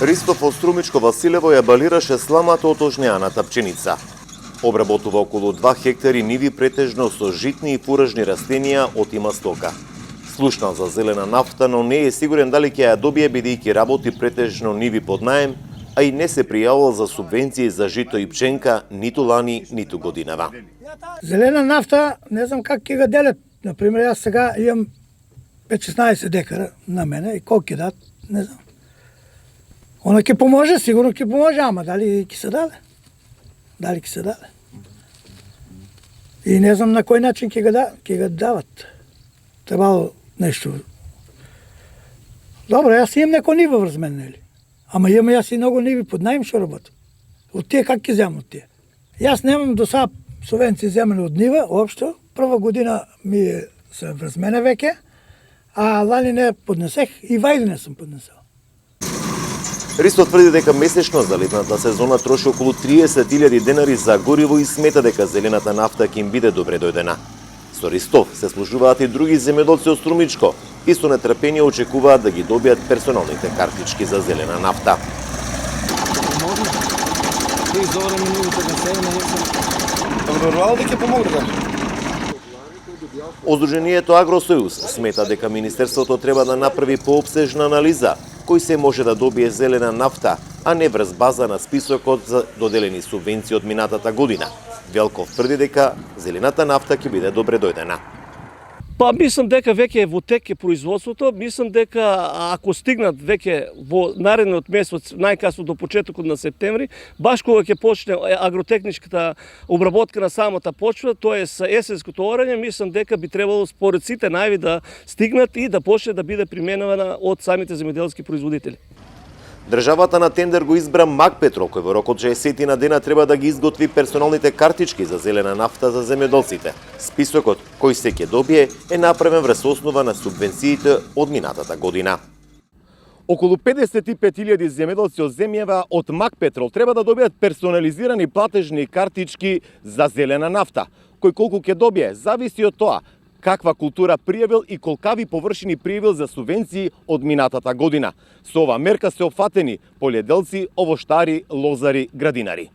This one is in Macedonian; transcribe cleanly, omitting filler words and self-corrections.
Ристов од Струмичко Василево ја балираше сламата од ожнеаната пченица. Обработува околу 2 хектари ниви претежно со житни и фуражни растенија од има стока. Слушнал за зелена нафта, но не е сигурен дали ќе ја добие бидејќи работи претежно ниви под наем, а и не се пријавил за субвенции за жито и пченка ниту лани, ниту годинава. Зелена нафта, не знам как ќе го делят. Например, јас сега имам 5-16 декара на мене и колку ќе дадат, не знам. Она ќе поможе, сигурно ќе поможе, ама дали ќе се даде? Дали ќе се даде? И не знам на кој начин ќе го дават. Требало нешто. Добро, јас имам неко ниво врз мен, нели? Ама имам јас и многу ниви под наим што работам. Од тие как ќе земам од тие? Јас немам до сега субвенции земени од нива, општо. Прва година ми се врз мене веќе, а лани не поднесех и вајди не сум поднесел. Ристо тврди дека месечно за летната сезона троши околу 30.000 денари за гориво и смета дека зелената нафта ќе им биде добре дојдена. Со Ристов се служуваат и други земјоделци од Струмичко и со нетрпение очекуваат да ги добијат персоналните картички за зелена нафта. Одруженијето Агросојуз смета дека Министерството треба да направи поопсежна анализа кој се може да добие зелена нафта, а не врз база на списокот за доделени субвенции од минатата година. Велков тврди дека зелената нафта ќе биде добре дојдена. Па мислам дека веќе е во тек е производството, мислам дека ако стигнат веќе во наредниот месец, најкасно до почетокот на септември, баш кога ќе почне агротехничката обработка на самата почва, тоа е есенското орање, мислам дека би требало според сите најави да стигнат и да почне да биде применувана од самите земјоделски производители. Државата на тендер го избра Макпетрол, кој во рок од 60 дена треба да ги изготви персоналните картички за зелена нафта за земјоделците. Списокот кој се ќе добие е направен врз основа на субвенциите од минатата година. Околу 55.000 земјоделци од земјава од Макпетрол треба да добијат персонализирани платежни картички за зелена нафта. Кој колку ќе добие зависи од тоа каква култура пријавил и колкави површини пријавил за субвенции од минатата година. Со ова мерка се опфатени полједелци, овоштари, лозари, градинари.